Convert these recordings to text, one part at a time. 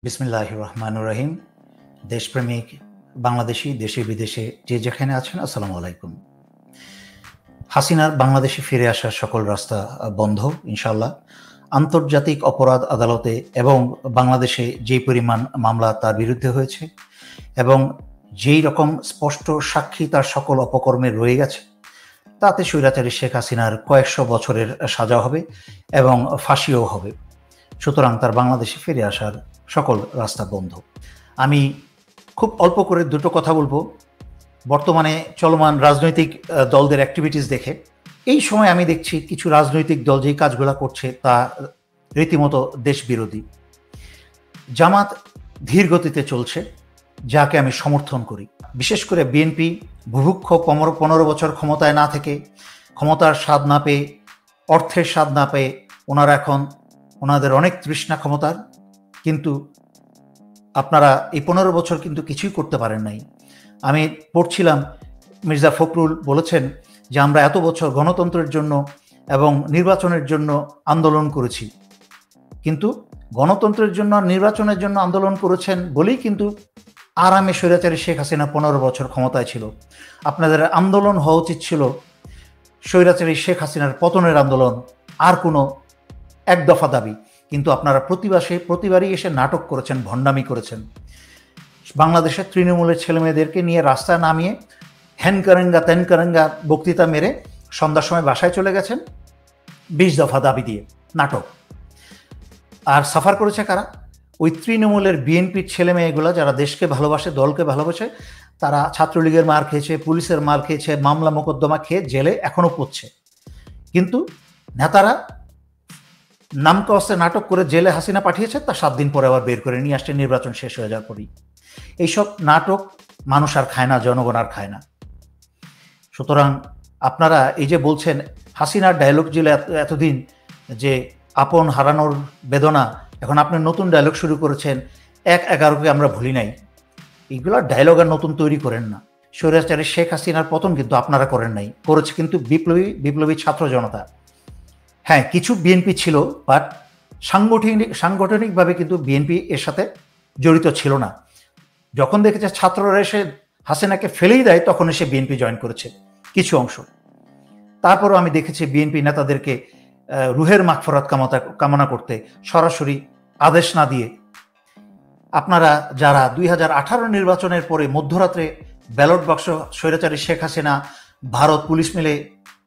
বিসমিল্লাহির রহমানির রহিম। দেশপ্রেমিক বাংলাদেশি দেশে বিদেশে যে যেখানে আছেন, আসসালামু আলাইকুম। হাসিনার বাংলাদেশে ফিরে আসার সকল রাস্তা বন্ধ ইনশাআল্লাহ। আন্তর্জাতিক অপরাধ আদালতে এবং বাংলাদেশে যেই পরিমাণ মামলা তার বিরুদ্ধে হয়েছে এবং যেই রকম স্পষ্ট সাক্ষী তার সকল অপকর্মে রয়ে গেছে, তাতে স্বৈরাচারী শেখ হাসিনার কয়েকশো বছরের সাজা হবে এবং ফাঁসিও হবে। সুতরাং তার বাংলাদেশে ফিরে আসার সকল রাস্তা বন্ধ। আমি খুব অল্প করে দুটো কথা বলবো বর্তমানে চলমান রাজনৈতিক দলদের অ্যাক্টিভিটিস দেখে। এই সময় আমি দেখছি কিছু রাজনৈতিক দল যেই কাজগুলো করছে তা রীতিমতো দেশ বিরোধী। জামাত ধীর গতিতে চলছে, যাকে আমি সমর্থন করি। বিশেষ করে বিএনপি বুভুক্ষ 15 বছর ক্ষমতায় না থেকে, ক্ষমতার স্বাদ না পেয়ে, অর্থের স্বাদ না পেয়ে ওনারা এখন ওনাদের অনেক তৃষ্ণা ক্ষমতার, কিন্তু আপনারা এই 15 বছর কিন্তু কিছুই করতে পারেন নাই। আমি পড়ছিলাম মির্জা ফখরুল বলেছেন যে আমরা এত বছর গণতন্ত্রের জন্য এবং নির্বাচনের জন্য আন্দোলন করেছি, কিন্তু গণতন্ত্রের জন্য আর নির্বাচনের জন্য আন্দোলন করেছেন বলেই কিন্তু আরামে স্বৈরাচারী শেখ হাসিনা 15 বছর ক্ষমতায় ছিল। আপনাদের আন্দোলন হওয়া উচিত ছিল স্বৈরাচারী শেখ হাসিনার পতনের আন্দোলন, আর কোনো এক দফা দাবি। কিন্তু আপনারা প্রতিবারই এসে নাটক করেছেন, ভণ্ডামি করেছেন। বাংলাদেশের তৃণমূলের ছেলেমেয়েদেরকে নিয়ে রাস্তায় নামিয়ে হ্যান কারেঙ্গা ত্যান কারেঙ্গা বক্তৃতা মেরে সন্ধ্যার সময় বাসায় চলে গেছেন 20 দফা দাবি দিয়ে। নাটক। আর সাফার করেছে কারা? ওই তৃণমূলের বিএনপির ছেলেমেয়েগুলো যারা দেশকে ভালোবাসে, দলকে ভালোবাসে, তারা ছাত্রলীগের মার খেয়েছে, পুলিশের মার খেয়েছে, মামলা মোকদ্দমা খেয়ে জেলে এখনও পড়ছে। কিন্তু নেতারা নামকে অস্ত্রে নাটক করে জেলে হাসিনা পাঠিয়েছে, তা 7 দিন পরে আবার বের করে নিয়ে আসছে নির্বাচন শেষ হয়ে যাওয়ার পরই। এইসব নাটক মানুষ আর খায় না, জনগণ আর খায় না। সুতরাং আপনারা এই যে বলছেন হাসিনার ডায়লগ ছিল এতদিন যে আপন হারানোর বেদনা, এখন আপনি নতুন ডায়লগ শুরু করেছেন 1/11-কে আমরা ভুলি নাই। এইগুলো ডায়লগ আর নতুন তৈরি করেন না। স্বৈরাচারী শেখ হাসিনার পতন কিন্তু আপনারা করেন নাই, করেছে কিন্তু বিপ্লবী ছাত্র জনতা। হ্যাঁ, কিছু বিএনপি ছিল, বাট সাংগঠনিকভাবে কিন্তু বিএনপি এর সাথে জড়িত ছিল না। যখন দেখেছে ছাত্ররা এসে হাসিনাকে ফেলেই দেয়, তখন এসে বিএনপি জয়েন করেছে কিছু অংশ। তারপরও আমি দেখেছি বিএনপি নেতাদেরকে রুহের মাগফিরাত কামনা করতে সরাসরি আদেশ না দিয়ে। আপনারা যারা 2018 নির্বাচনের পরে মধ্যরাত্রে ব্যালট বাক্স স্বৈরাচারী শেখ হাসিনা, ভারত, পুলিশ মিলে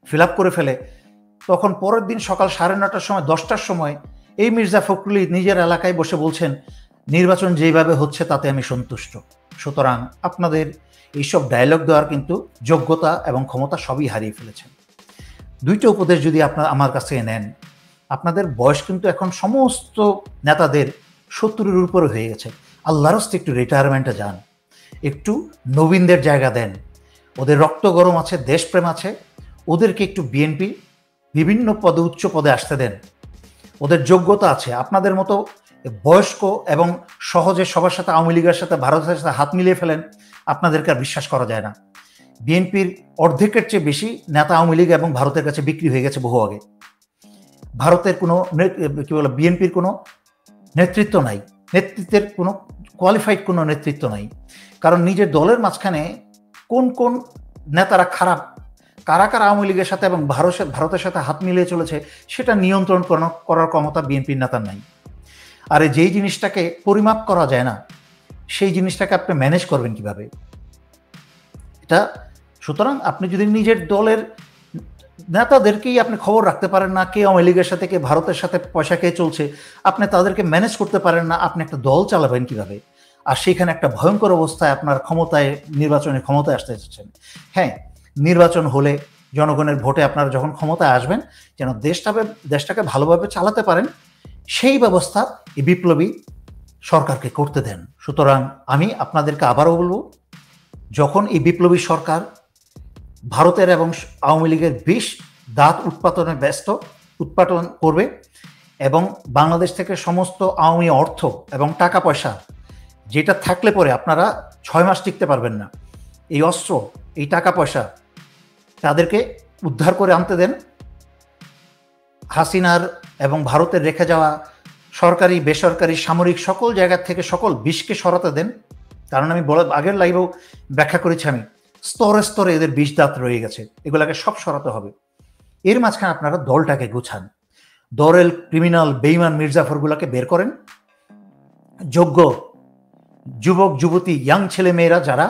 ফিল আপ করে ফেলে, তখন পরের দিন সকাল 9:30টার সময়, 10টার সময় এই মির্জা ফখরুল নিজের এলাকায় বসে বলছেন নির্বাচন যেইভাবে হচ্ছে তাতে আমি সন্তুষ্ট। সুতরাং আপনাদের এইসব ডায়লগ দেওয়ার কিন্তু যোগ্যতা এবং ক্ষমতা সবই হারিয়ে ফেলেছেন। 2টা উপদেশ যদি আপনারা আমার কাছ থেকে নেন, আপনাদের বয়স কিন্তু এখন সমস্ত নেতাদের 70-এর উপরে হয়ে গেছে। আল্লাহর রাস্তে একটু রিটায়ারমেন্টে যান, একটু নবীনদের জায়গা দেন। ওদের রক্ত গরম আছে, দেশপ্রেম আছে, ওদেরকে একটু বিএনপি বিভিন্ন পদে, উচ্চ পদে আসতে দেন। ওদের যোগ্যতা আছে। আপনাদের মতো বয়স্ক এবং সহজে সবার সাথে, আওয়ামী লীগের সাথে, ভারতের সাথে হাত মিলিয়ে ফেলেন, আপনাদেরকে আর বিশ্বাস করা যায় না। বিএনপির অর্ধেকের চেয়ে বেশি নেতা আওয়ামী লীগ এবং ভারতের কাছে বিক্রি হয়ে গেছে বহু আগে। ভারতের কোনো বিএনপির কোনো নেতৃত্ব নাই, নেতৃত্বের কোনো কোয়ালিফাইড কোনো নেতৃত্ব নাই। কারণ নিজের দলের মাঝখানে কোন কোন নেতারা খারাপ, কারা কারা আওয়ামী লীগের সাথে এবং ভারতের সাথে হাত মিলিয়ে চলেছে, সেটা নিয়ন্ত্রণ করার ক্ষমতা বিএনপির নেতার নাই। আর যেই জিনিসটাকে পরিমাপ করা যায় না, সেই জিনিসটাকে আপনি ম্যানেজ করবেন কিভাবে? এটা সুতরাং আপনি যদি নিজের দলের নেতাদেরকেই আপনি খবর রাখতে পারেন না, কে আওয়ামী লীগের সাথে, কে ভারতের সাথে পয়সা খেয়ে চলছে, আপনি তাদেরকে ম্যানেজ করতে পারেন না, আপনি একটা দল চালাবেন কিভাবে? আর সেখানে একটা ভয়ঙ্কর অবস্থায় আপনার নির্বাচনের ক্ষমতায় আসতে চাচ্ছেন। হ্যাঁ, নির্বাচন হলে জনগণের ভোটে আপনারা যখন ক্ষমতায় আসবেন, যেন দেশটাকে ভালোভাবে চালাতে পারেন, সেই ব্যবস্থা এই বিপ্লবী সরকারকে করতে দেন। সুতরাং আমি আপনাদেরকে আবারও বলবো, যখন এই বিপ্লবী সরকার ভারতের এবং আওয়ামী লীগের বিষ দাঁত উৎপাদন করবে এবং বাংলাদেশ থেকে সমস্ত আওয়ামী অর্থ এবং টাকা পয়সা, যেটা থাকলে পরে আপনারা 6 মাস টিকতে পারবেন না, এই অস্ত্র, এই টাকা পয়সা তাদেরকে উদ্ধার করে আনতে দেন। হাসিনার এবং ভারতের রেখে যাওয়া সরকারি বেসরকারি সামরিক সকল জায়গা থেকে সকল বিষকে সরাতে দেন। কারণ আমি আগের লাইভেও ব্যাখ্যা করেছি, আমি স্তরে স্তরে এদের বিষ দাঁত রয়ে গেছে, এগুলাকে সব সরাতে হবে। এর মাঝখানে আপনারা দলটাকে গুছান, দরেল ক্রিমিনাল বেইমান মির্জাফরগুলোকে বের করেন। যোগ্য যুবক যুবতী ইয়াং ছেলে মেয়েরা যারা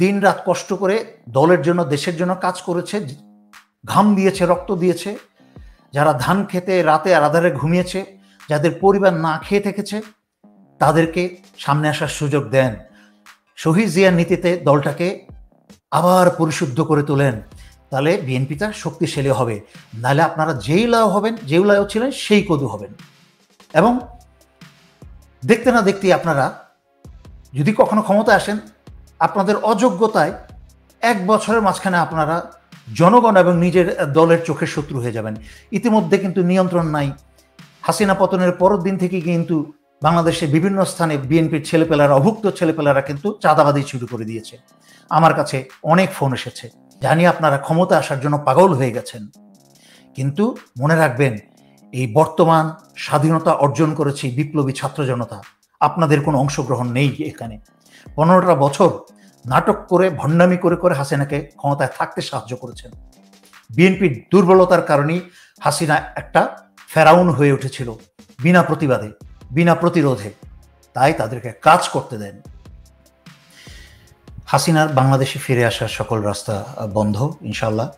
দিন রাত কষ্ট করে দলের জন্য দেশের জন্য কাজ করেছে, ঘাম দিয়েছে, রক্ত দিয়েছে, যারা ধান খেতে রাতে আধারে ঘুমিয়েছে, যাদের পরিবার না খেয়ে থেকেছে, তাদেরকে সামনে আসার সুযোগ দেন। শহীদ জিয়ার নীতিতে দলটাকে আবার পরিশুদ্ধ করে তোলেন, তাহলে বিএনপিটা শক্তিশালী হবে। নাহলে আপনারা যেই লাও হবেন, যেই লাও ছিলেন সেই কদু হবেন। এবং দেখতে না দেখতে আপনারা যদি কখনো ক্ষমতায় আসেন, আপনাদের অযোগ্যতায় 1 বছরের মাঝখানে আপনারা জনগণ এবং নিজের দলের চোখের শত্রু হয়ে যাবেন। ইতিমধ্যে কিন্তু নিয়ন্ত্রণ নাই। হাসিনা পতনের পরের দিন থেকে কিন্তু বাংলাদেশের বিভিন্ন স্থানে বিএনপির ছেলেপেলারা, অভুক্ত ছেলেপেলারা কিন্তু চাঁদাবাদি শুরু করে দিয়েছে। আমার কাছে অনেক ফোন এসেছে, জানি আপনারা ক্ষমতা আসার জন্য পাগল হয়ে গেছেন। কিন্তু মনে রাখবেন, এই বর্তমান স্বাধীনতা অর্জন করেছে বিপ্লবী ছাত্র জনতা, আপনাদের কোনো অংশগ্রহণ নেই এখানে। 15টা বছর নাটক করে ভণ্ডামি করে করে হাসিনাকে ক্ষমতায় থাকতে সাহায্য করেছেন। বিএনপির দুর্বলতার কারণেই হাসিনা একটা ফেরাউন হয়ে উঠেছিল, বিনা প্রতিবাদে, বিনা প্রতিরোধে। তাই তাদেরকে কাজ করতে দেন। হাসিনার বাংলাদেশে ফিরে আসার সকল রাস্তা বন্ধ ইনশাল্লাহ।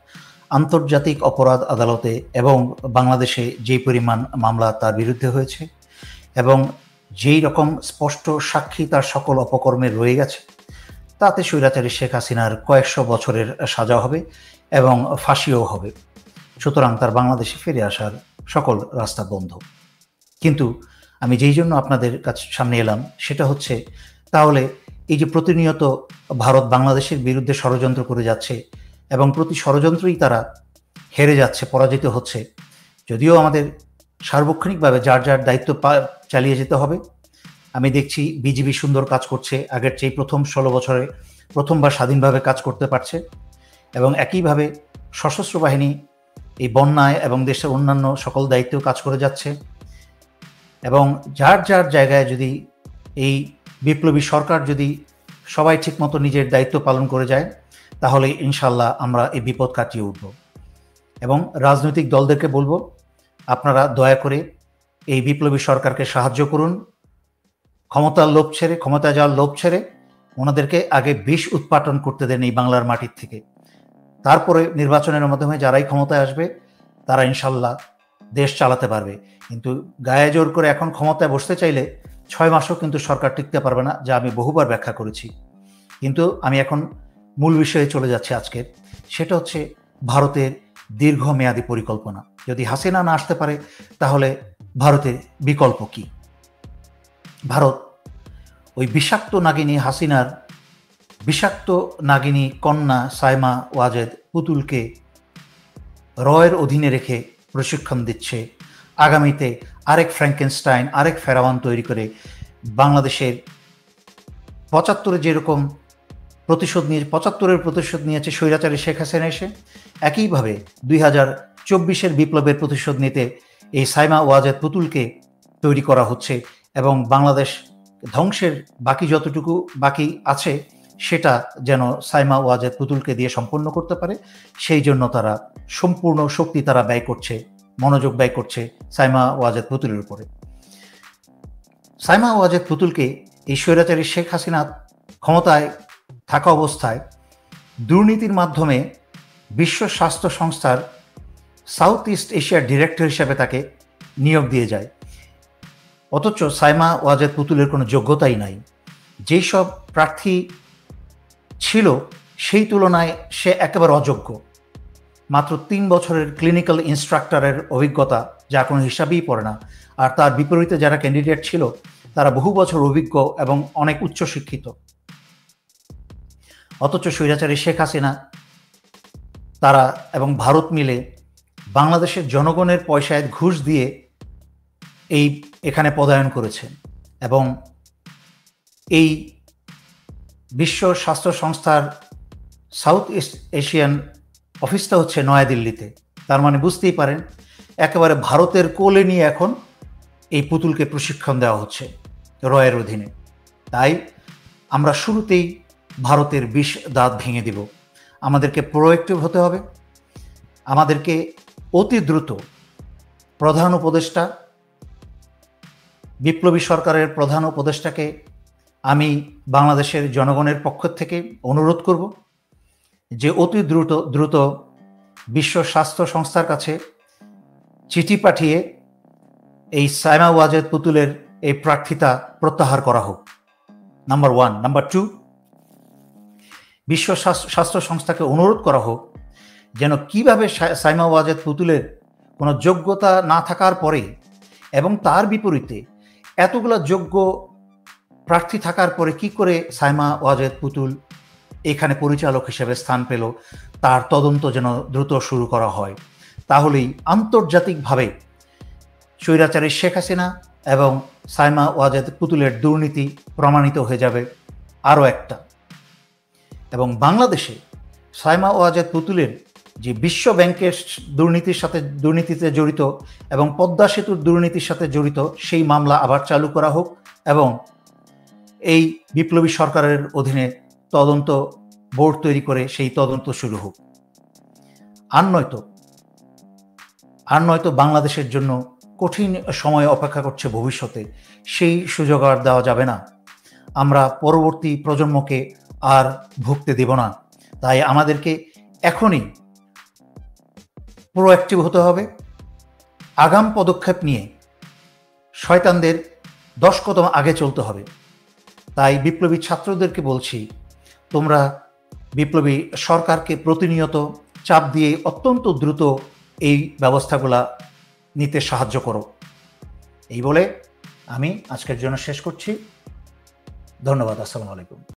আন্তর্জাতিক অপরাধ আদালতে এবং বাংলাদেশে যেই পরিমাণ মামলা তার বিরুদ্ধে হয়েছে এবং যেই রকম স্পষ্ট সাক্ষী তার সকল অপকর্মে রয়ে গেছে, তাতে স্বৈরাচারী শেখ হাসিনার কয়েকশো বছরের সাজা হবে এবং ফাঁসিও হবে। সুতরাং তার বাংলাদেশে ফিরে আসার সকল রাস্তা বন্ধ। কিন্তু আমি যেই জন্য আপনাদের কাছে সামনে এলাম সেটা হচ্ছে, তাহলে এই যে প্রতিনিয়ত ভারত বাংলাদেশের বিরুদ্ধে ষড়যন্ত্র করে যাচ্ছে এবং প্রতি ষড়যন্ত্রই তারা হেরে যাচ্ছে, পরাজিত হচ্ছে, যদিও আমাদের সার্বক্ষণিকভাবে যার যার দায়িত্ব চালিয়ে যেতে হবে। আমি দেখছি বিজিবি সুন্দর কাজ করছে, আগের চেয়ে প্রথম 16 বছরে প্রথমবার স্বাধীনভাবে কাজ করতে পারছে। এবং একইভাবে সশস্ত্র বাহিনী এই বন্যায় এবং দেশের অন্যান্য সকল দায়িত্বেও কাজ করে যাচ্ছে। এবং যার যার জায়গায় যদি এই বিপ্লবী সরকার যদি সবাই ঠিকমতো নিজের দায়িত্ব পালন করে যায়, তাহলে ইনশাল্লাহ আমরা এই বিপদ কাটিয়ে উঠব। এবং রাজনৈতিক দলদেরকে বলবো, আপনারা দয়া করে এই বিপ্লবী সরকারকে সাহায্য করুন। ক্ষমতার লোভ ছেড়ে, ক্ষমতা যাওয়ার লোভ ছেড়ে ওনাদেরকে আগে বিষ উৎপাদন করতে দেন এই বাংলার মাটির থেকে। তারপরে নির্বাচনের মাধ্যমে যারাই ক্ষমতায় আসবে তারা ইনশাল্লাহ দেশ চালাতে পারবে। কিন্তু গায়ে জোর করে এখন ক্ষমতায় বসতে চাইলে 6 মাসও কিন্তু সরকার টিকতে পারবে না, যা আমি বহুবার ব্যাখ্যা করেছি। কিন্তু আমি এখন মূল বিষয়ে চলে যাচ্ছি আজকের, সেটা হচ্ছে ভারতের দীর্ঘমেয়াদী পরিকল্পনা। যদি হাসিনা না আসতে পারে তাহলে ভারতের বিকল্প কি? ভারত ওই বিষাক্ত নাগিনী হাসিনার বিষাক্ত নাগিনী কন্যা সাইমা ওয়াজেদ পুতুলকে রয়ের অধীনে রেখে প্রশিক্ষণ দিচ্ছে। আগামীতে আরেক ফ্র্যাঙ্কেনস্টাইন, আরেক ফেরাওয়ান তৈরি করে বাংলাদেশের 75-এ যেরকম প্রতিশোধ নিয়েছে স্বৈরাচারী শেখ হাসিনা এসে, একইভাবে 2024-এর বিপ্লবের প্রতিশোধ নিতে এই সাইমা ওয়াজেদ পুতুলকে তৈরি করা হচ্ছে। এবং বাংলাদেশ ধ্বংসের বাকি যতটুকু বাকি আছে সেটা যেন সাইমা ওয়াজেদ পুতুলকে দিয়ে সম্পন্ন করতে পারে, সেই জন্য তারা সম্পূর্ণ শক্তি তারা ব্যয় করছে, মনোযোগ ব্যয় করছে সাইমা ওয়াজেদ পুতুলের উপরে। সাইমা ওয়াজেদ পুতুলকে এই স্বৈরাচারী শেখ হাসিনা ক্ষমতায় থাকা অবস্থায় দুর্নীতির মাধ্যমে বিশ্ব স্বাস্থ্য সংস্থার সাউথ ইস্ট এশিয়ার ডিরেক্টর হিসেবে তাকে নিয়োগ দিয়ে যায়। অথচ সাইমা ওয়াজেদ পুতুলের কোনো যোগ্যতাই নাই। যেই সব প্রার্থী ছিল সেই তুলনায় সে একেবারে অযোগ্য। মাত্র 3 বছরের ক্লিনিক্যাল ইনস্ট্রাক্টরের অভিজ্ঞতা, যা কোনো হিসাবেই পড়ে না। আর তার বিপরীতে যারা ক্যান্ডিডেট ছিল তারা বহু বছর অভিজ্ঞ এবং অনেক উচ্চশিক্ষিত। অথচ স্বৈরাচারী শেখ হাসিনা তারা এবং ভারত মিলে বাংলাদেশের জনগণের পয়সায় ঘুষ দিয়ে এখানে পদায়ন করেছেন। এবং এই বিশ্ব স্বাস্থ্য সংস্থার সাউথ ইস্ট এশিয়ান অফিসটা হচ্ছে নয়াদিল্লিতে। তার মানে বুঝতেই পারেন একেবারে ভারতের কোলে নিয়ে এখন এই পুতুলকে প্রশিক্ষণ দেওয়া হচ্ছে রয়ের অধীনে। তাই আমরা শুরুতেই ভারতের বিষ দাঁত ভেঙে দিব। আমাদেরকে প্রোঅ্যাক্টিভ হতে হবে। আমাদেরকে অতি দ্রুত প্রধান উপদেষ্টা, বিপ্লবী সরকারের প্রধান উপদেষ্টাকে আমি বাংলাদেশের জনগণের পক্ষ থেকে অনুরোধ করব যে অতি দ্রুত বিশ্ব স্বাস্থ্য সংস্থার কাছে চিঠি পাঠিয়ে এই সাইমা ওয়াজেদ পুতুলের এই প্রার্থিতা প্রত্যাহার করা হোক, নাম্বার 1। নাম্বার 2, বিশ্ব স্বাস্থ্য সংস্থাকে অনুরোধ করা হোক যেন কিভাবে সাইমা ওয়াজেদ পুতুলের কোনো যোগ্যতা না থাকার পরে এবং তার বিপরীতে এতগুলো যোগ্য প্রার্থী থাকার পরে কি করে সাইমা ওয়াজেদ পুতুল এখানে পরিচালক হিসেবে স্থান পেল, তার তদন্ত যেন দ্রুত শুরু করা হয়। তাহলেই আন্তর্জাতিকভাবে স্বৈরাচারী শেখ হাসিনা এবং সাইমা ওয়াজেদ পুতুলের দুর্নীতি প্রমাণিত হয়ে যাবে আরও একটা। এবং বাংলাদেশে সাইমা ওয়াজেদ পুতুলের যে বিশ্ব ব্যাংকের দুর্নীতিতে জড়িত এবং পদ্মা সেতুর দুর্নীতির সাথে জড়িত সেই মামলা আবার চালু করা হোক এবং এই বিপ্লবী সরকারের অধীনে তদন্ত বোর্ড তৈরি করে সেই তদন্ত শুরু হোক। আর নয়তো বাংলাদেশের জন্য কঠিন সময় অপেক্ষা করছে ভবিষ্যতে, সেই সুযোগ আর দেওয়া যাবে না। আমরা পরবর্তী প্রজন্মকে আর ভুগতে দেব না। তাই আমাদেরকে এখনই প্রোঅ্যাক্টিভ হতে হবে, আগাম পদক্ষেপ নিয়ে শয়তানদের 10 কদম আগে চলতে হবে। তাই বিপ্লবী ছাত্রদেরকে বলছি, তোমরা বিপ্লবী সরকারকে প্রতিনিয়ত চাপ দিয়ে অত্যন্ত দ্রুত এই ব্যবস্থাগুলা নিতে সাহায্য করো। এই বলে আমি আজকের জন্য শেষ করছি। ধন্যবাদ। আসসালামু আলাইকুম।